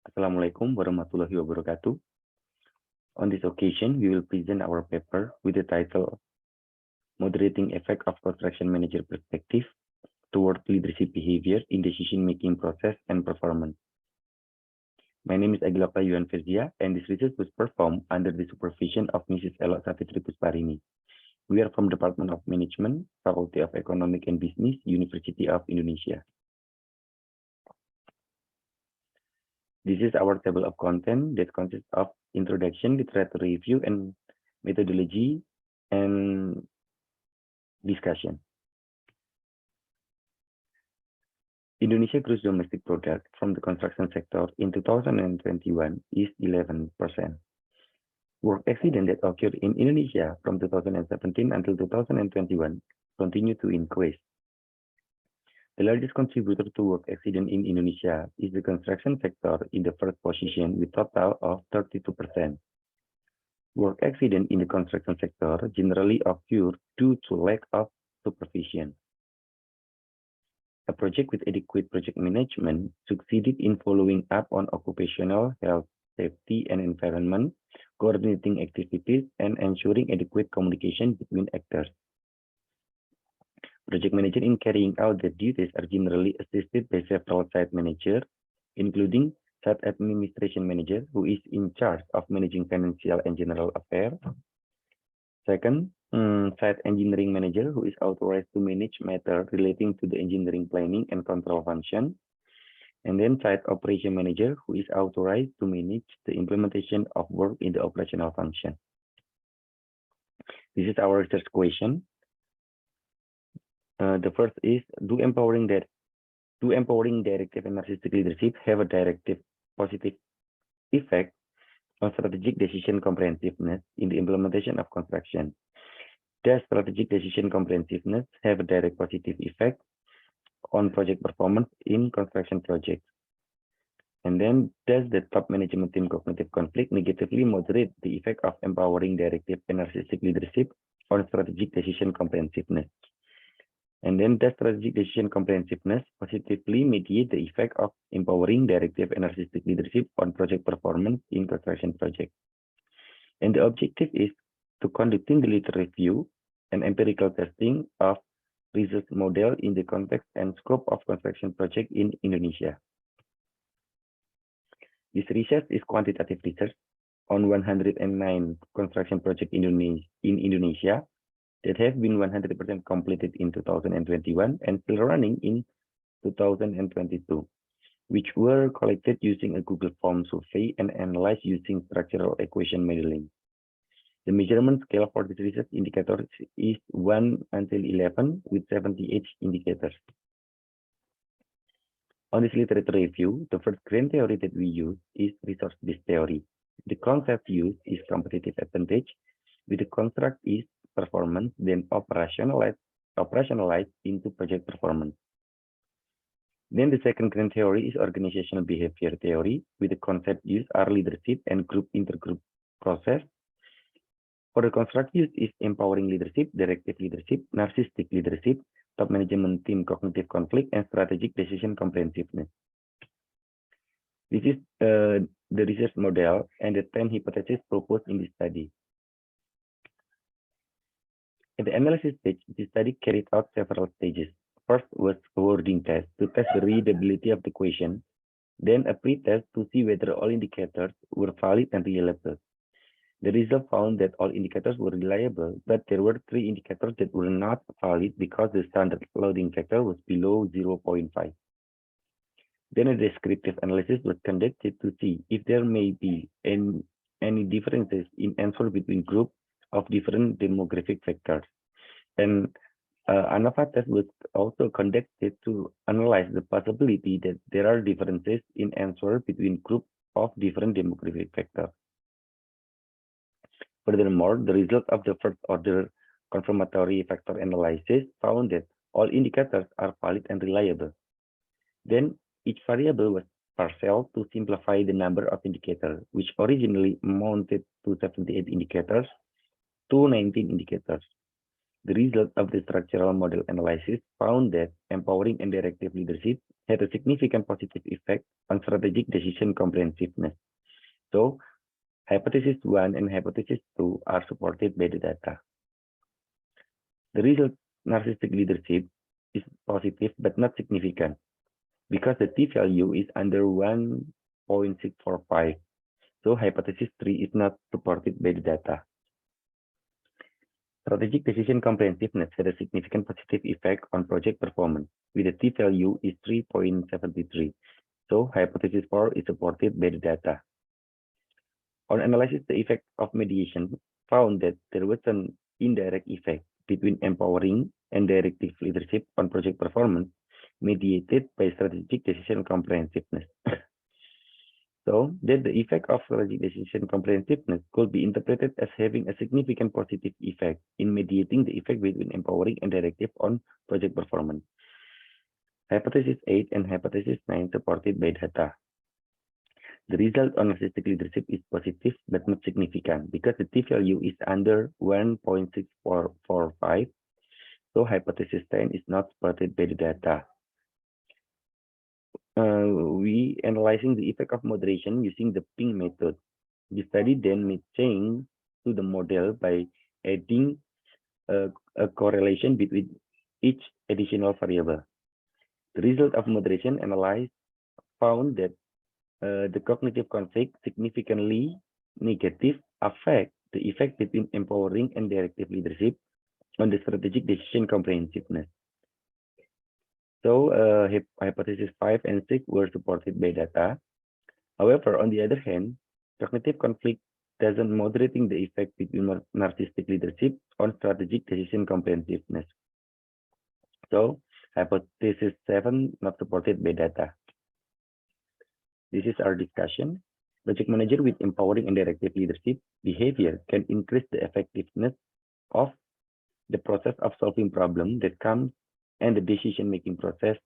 Assalamualaikum warahmatullahi wabarakatuh. On this occasion, we will present our paper with the title Moderating Effect of Construction Manager Perspective Toward Leadership Behavior in Decision-Making Process and Performance. My name is Agil Yohan Ferzia, and this research was performed under the supervision of Mrs. Elok Savitri Pusparini. We are from Department of Management, Faculty of Economic and Business, University of Indonesia. This is our table of content that consists of introduction, literature review, and methodology, and discussion. Indonesia gross domestic product from the construction sector in 2021 is 11%. Work accident that occurred in Indonesia from 2017 until 2021 continue to increase. The largest contributor to work accident in Indonesia is the construction sector in the first position with total of 32%. Work accident in the construction sector generally occur due to lack of supervision. A project with adequate project management succeeded in following up on occupational health, safety, and environment, coordinating activities, and ensuring adequate communication between actors. Project manager in carrying out their duties are generally assisted by several site managers, including site administration manager, who is in charge of managing financial and general affairs. Second, site engineering manager, who is authorized to manage matters relating to the engineering planning and control function. And then site operation manager, who is authorized to manage the implementation of work in the operational function. This is our research question. The first is, do empowering directive and narcissistic leadership have a directive positive effect on strategic decision comprehensiveness in the implementation of construction? Does strategic decision comprehensiveness have a direct positive effect on project performance in construction projects? And then, does the top management team cognitive conflict negatively moderate the effect of empowering directive and narcissistic leadership on strategic decision comprehensiveness? And then, does strategic decision comprehensiveness positively mediate the effect of empowering directive and narcissistic leadership on project performance in construction projects? And the objective is to conducting the literature review and empirical testing of research model in the context and scope of construction project in Indonesia. This research is quantitative research on 109 construction projects in Indonesia that have been 100% completed in 2021 and still running in 2022, which were collected using a Google Form survey and analyzed using structural equation modeling. The measurement scale for this research indicator is 1 until 11 with 78 indicators. On this literature review, the first grand theory that we use is resource-based theory. The concept used is competitive advantage, with the construct is performance, then operationalized into project performance. Then the second grand theory is organizational behavior theory, with the concept used are leadership and group intergroup process. For the construct used is empowering leadership, directive leadership, narcissistic leadership, top management team cognitive conflict, and strategic decision comprehensiveness. This is the research model and the 10 hypotheses proposed in this study. At the analysis stage, the study carried out several stages. First was a wording test to test the readability of the question, then a pre-test to see whether all indicators were valid and reliable. The result found that all indicators were reliable, but there were 3 indicators that were not valid because the standard loading factor was below 0.5. Then a descriptive analysis was conducted to see if there may be any differences in answer between groups of different demographic factors. And ANOVA test was also conducted to analyze the possibility that there are differences in answer between groups of different demographic factors. Furthermore, the result of the first order confirmatory factor analysis found that all indicators are valid and reliable. Then each variable was parceled to simplify the number of indicators, which originally amounted to 78 indicators to 19 indicators. The result of the structural model analysis found that empowering and directive leadership had a significant positive effect on strategic decision comprehensiveness. So, hypothesis 1 and hypothesis 2 are supported by the data. The result narcissistic leadership is positive but not significant because the t-value is under 1.645. So hypothesis 3 is not supported by the data. Strategic decision comprehensiveness had a significant positive effect on project performance, with the t-value is 3.73. So hypothesis 4 is supported by the data. On analysis, the effect of mediation found that there was an indirect effect between empowering and directive leadership on project performance mediated by strategic decision comprehensiveness. So that the effect of strategic decision comprehensiveness could be interpreted as having a significant positive effect in mediating the effect between empowering and directive on project performance. Hypothesis 8 and hypothesis 9 supported by data. The result on narcissistic leadership is positive but not significant because the t-value is under 1.6445. So hypothesis 10 is not supported by the data. We analyzing the effect of moderation using the ping method. The study then made change to the model by adding a correlation between each additional variable. The result of moderation analysis found that the cognitive conflict significantly negative affect the effect between empowering and directive leadership on the strategic decision comprehensiveness. So hypothesis 5 and 6 were supported by data. However, on the other hand, cognitive conflict doesn't moderating the effect between narcissistic leadership on strategic decision comprehensiveness. So hypothesis 7 not supported by data. This is our discussion. Project manager with empowering and directive leadership behavior can increase the effectiveness of the process of solving problem that comes and the decision-making process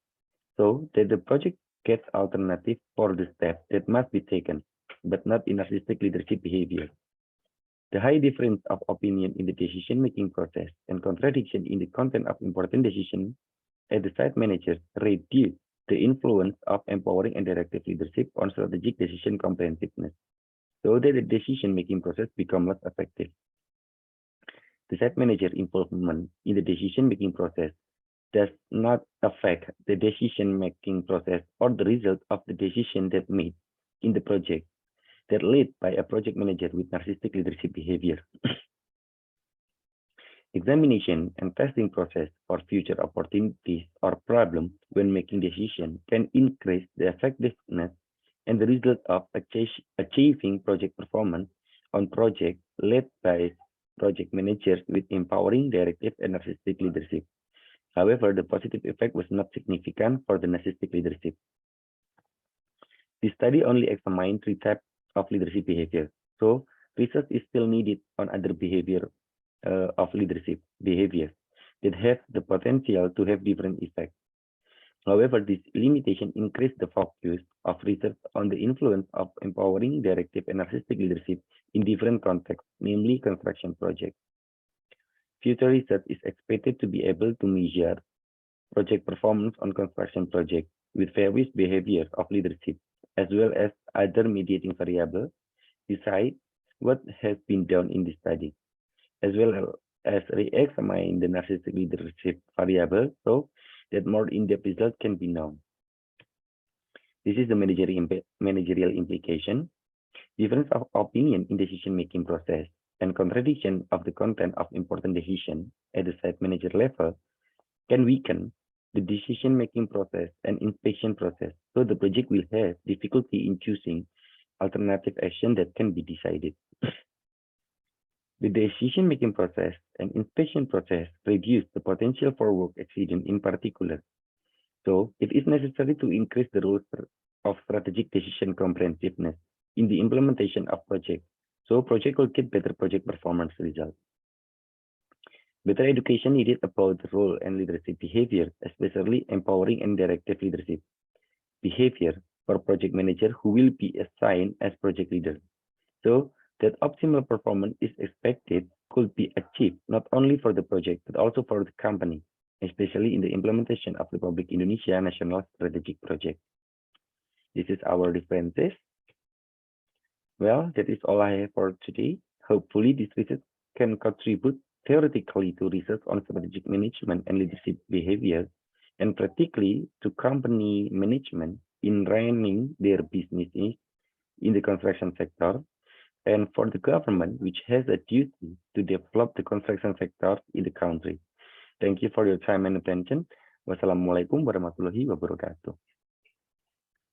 so that the project gets alternative for the steps that must be taken, but not in narcissistic leadership behavior. The high difference of opinion in the decision-making process and contradiction in the content of important decisions at the site managers reduce the influence of empowering and directive leadership on strategic decision comprehensiveness, so that the decision-making process becomes less effective. The site manager involvement in the decision-making process does not affect the decision-making process or the result of the decision that made in the project that led by a project manager with narcissistic leadership behavior. Examination and testing process for future opportunities or problems when making decisions can increase the effectiveness and the result of achieving project performance on projects led by project managers with empowering directive and narcissistic leadership. However, the positive effect was not significant for the narcissistic leadership. The study only examined 3 types of leadership behavior, so research is still needed on other behavior of leadership behaviors that have the potential to have different effects. However, this limitation increased the focus of research on the influence of empowering directive and narcissistic leadership in different contexts, namely construction projects. Future research is expected to be able to measure project performance on construction projects with various behaviors of leadership, as well as other mediating variables besides what has been done in the study, as well as re-examine the narcissistic leadership variable so that more in-depth results can be known. This is the managerial implication. Difference of opinion in decision-making process and contradiction of the content of important decision at the site manager level can weaken the decision-making process and inspection process, so the project will have difficulty in choosing alternative action that can be decided. The decision-making process and inspection process reduce the potential for work accident in particular. So it is necessary to increase the role of strategic decision comprehensiveness in the implementation of project, so project will get better project performance results. Better education needed about the role and leadership behavior, especially empowering and directive leadership behavior for project manager who will be assigned as project leader. So that optimal performance is expected could be achieved not only for the project, but also for the company especially in the implementation of the Republic Indonesia National Strategic Project. This is our differences. Well, that is all I have for today. Hopefully, this research can contribute theoretically to research on strategic management and leadership behavior, and practically to company management in running their businesses in the construction sector, and for the government, which has a duty to develop the construction sector in the country. Thank you for your time and attention. Wassalamualaikum warahmatullahi wabarakatuh.